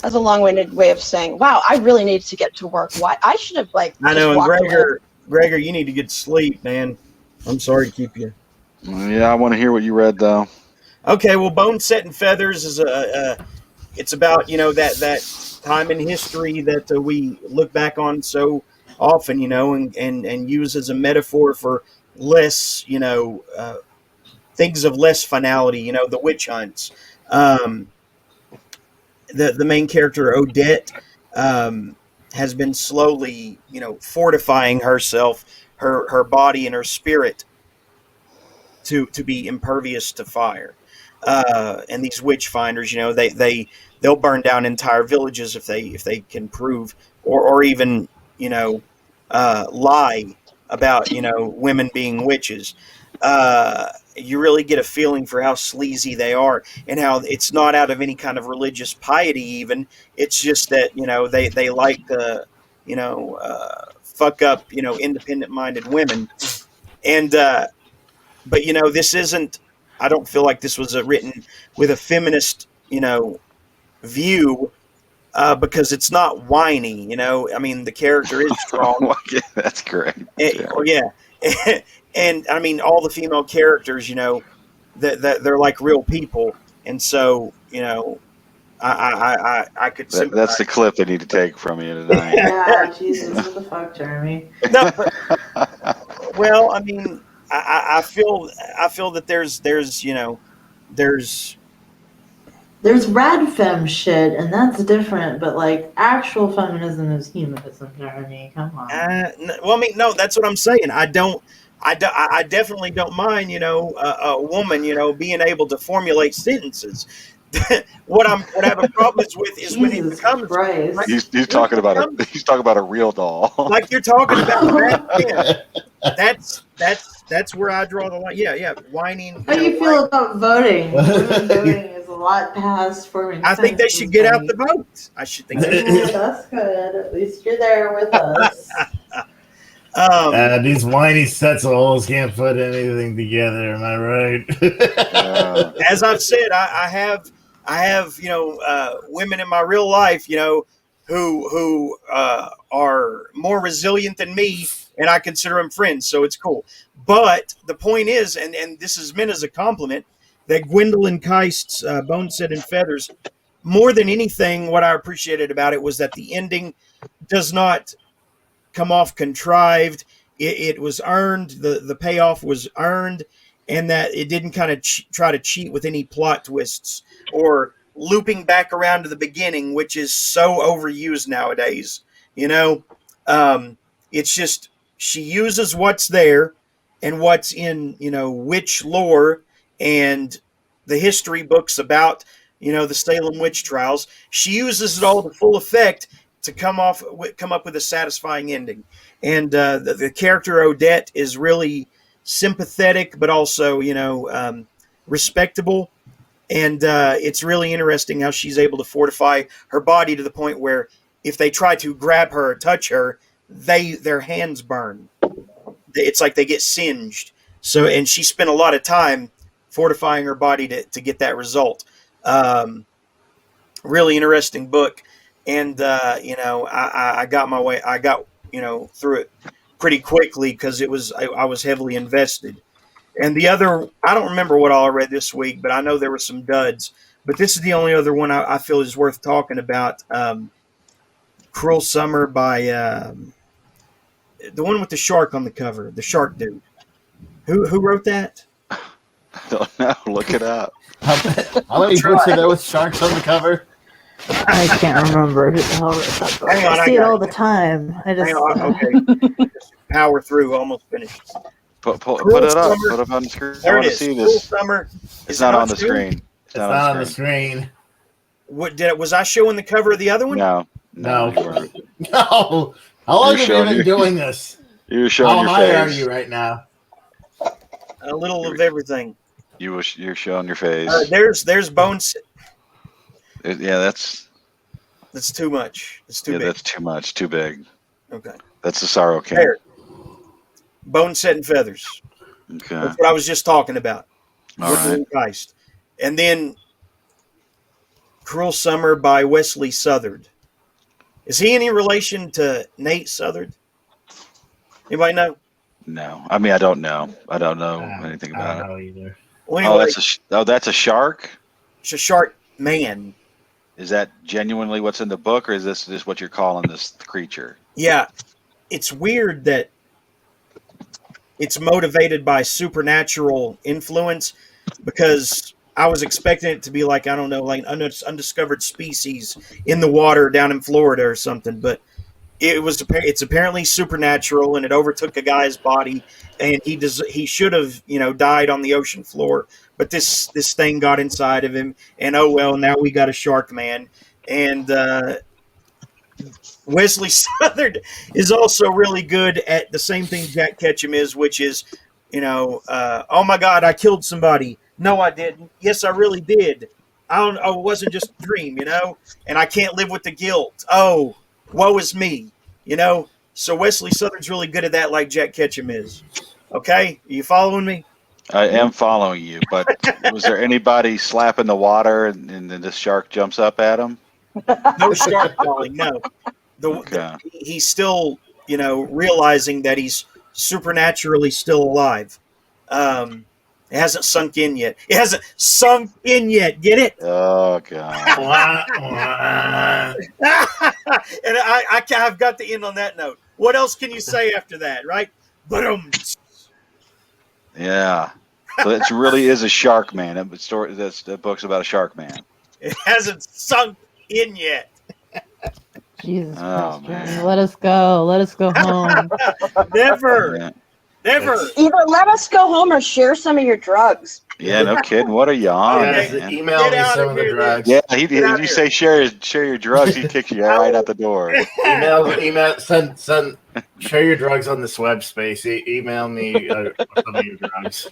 That's a long-winded way of saying, wow, I really need to get to work. Why? I should have I just know, and walked away. Gregor, you need to get sleep, man. I'm sorry to keep you. Yeah, I want to hear what you read though. Okay, well, Boneset and Feathers is it's about that time in history that we look back on so often, and use as a metaphor for less, things of less finality, the witch hunts. Um, the main character Odette has been slowly, fortifying herself, her body and her spirit to be impervious to fire. And these witch finders, they'll burn down entire villages if they can prove or even lie about women being witches. You really get a feeling for how sleazy they are and how it's not out of any kind of religious piety. Even it's just that they like to fuck up independent minded women and. But this isn't. I don't feel like this was written with a feminist, view because it's not whiny. I mean, the character is strong. Yeah, that's great. Yeah. And I mean, all the female characters, that they're like real people, and so I could sympathize. That's the clip they need to take from you tonight. Yeah, Jesus, what the fuck, Jeremy? No, but, well, I mean. I feel that there's rad femme shit, and that's different. But like actual feminism is humanism, Jeremy. Come on. Well, I mean, no, that's what I'm saying. I definitely don't mind, a woman, being able to formulate sentences. What I have a problem with is when it becomes. Like, he's talking about a real doll. Like you're talking about that. Yeah. That's where I draw the line. Yeah, whining. How do you feel about voting? Women voting is a lot past forming. I think they should get out the vote. I should think. That's good. At least you're there with us. These whiny sets of holes can't put anything together. Am I right? As I've said, I have women in my real life, who are more resilient than me, and I consider them friends, so it's cool. But the point is, and this is meant as a compliment, that Gwendolyn Kiste's Boneset and Feathers, more than anything, what I appreciated about it was that the ending does not come off contrived. It was earned. The payoff was earned, and that it didn't kind of try to cheat with any plot twists or looping back around to the beginning, which is so overused nowadays. It's just she uses what's there and what's in witch lore and the history books about the Salem witch trials. She uses it all to full effect to come up with a satisfying ending. And the character Odette is really sympathetic, but also respectable. And it's really interesting how she's able to fortify her body to the point where if they try to grab her or touch her, their hands burn. It's like they get singed. So, and she spent a lot of time fortifying her body to get that result. Really interesting book. And, I got my way, I got, through it pretty quickly because I was heavily invested. And the other, I don't remember what all I read this week, but I know there were some duds. But this is the only other one I feel is worth talking about. Cruel Summer by the one with the shark on the cover, the shark dude. Who wrote that? I don't know. Look it up. How many books are there with sharks on the cover? I can't remember who the hell wrote that book. I see it all the time. Okay. Just power through. Almost finished. Put it up. Summer. Put it up on the screen. There I want it to is. see Cruel this. Summer. It's not on the screen. It's not on the screen. What was I showing the cover of the other one? No. No. You weren't. No. How long have you been doing this? You're showing your face. How high are you right now? A little of everything. You're showing your face. There's Boneset. Yeah, that's too much. It's too big. That's too much. Too big. Okay. That's the Sorrow King. There. Boneset and Feathers. Okay. That's what I was just talking about. All right. Kiste. And then Cruel Summer by Wesley Southard. Is he any relation to Nate Southard? Anybody know? No, I mean I don't know. I don't know anything I about don't it. know either. Well, Oh, anyway, that's a shark. it's a shark man. Is that genuinely what's in the book, or is this just what you're calling this creature? Yeah, it's weird that it's motivated by supernatural influence because I was expecting it to be like, I don't know, like an undiscovered species in the water down in Florida or something, but it's apparently supernatural, and it overtook a guy's body, and he should have, died on the ocean floor, but this thing got inside of him, and oh well, now we got a shark man. And Wesley Southard is also really good at the same thing Jack Ketchum is, which is, oh my God, I killed somebody. No, I didn't. Yes, I really did. It wasn't just a dream, and I can't live with the guilt. Oh, woe is me, So Wesley Southard's really good at that, like Jack Ketchum is. Okay, are you following me? I am following you, but was there anybody slapping the water and then the shark jumps up at him? No shark falling, no. Okay. He's still, realizing that he's supernaturally still alive. It hasn't sunk in yet. It hasn't sunk in yet. Get it? Oh God. Wah, wah. And I've got to end on that note. What else can you say after that, right? But Yeah. So it really is a shark man. That book's about a shark man. it hasn't sunk in yet. Jesus Oh, Christ, man. Jeremy. Let us go. Let us go home. Never. Yeah. Never. Either let us go home or share some of your drugs. Yeah, no kidding. What are you on, Guys, Okay. man? email Get me out some of of the here, drugs. Yeah, Get if out you here. say share your drugs, he kicks you right out the door. Email, send, share your drugs on this web space. Email me some of your drugs.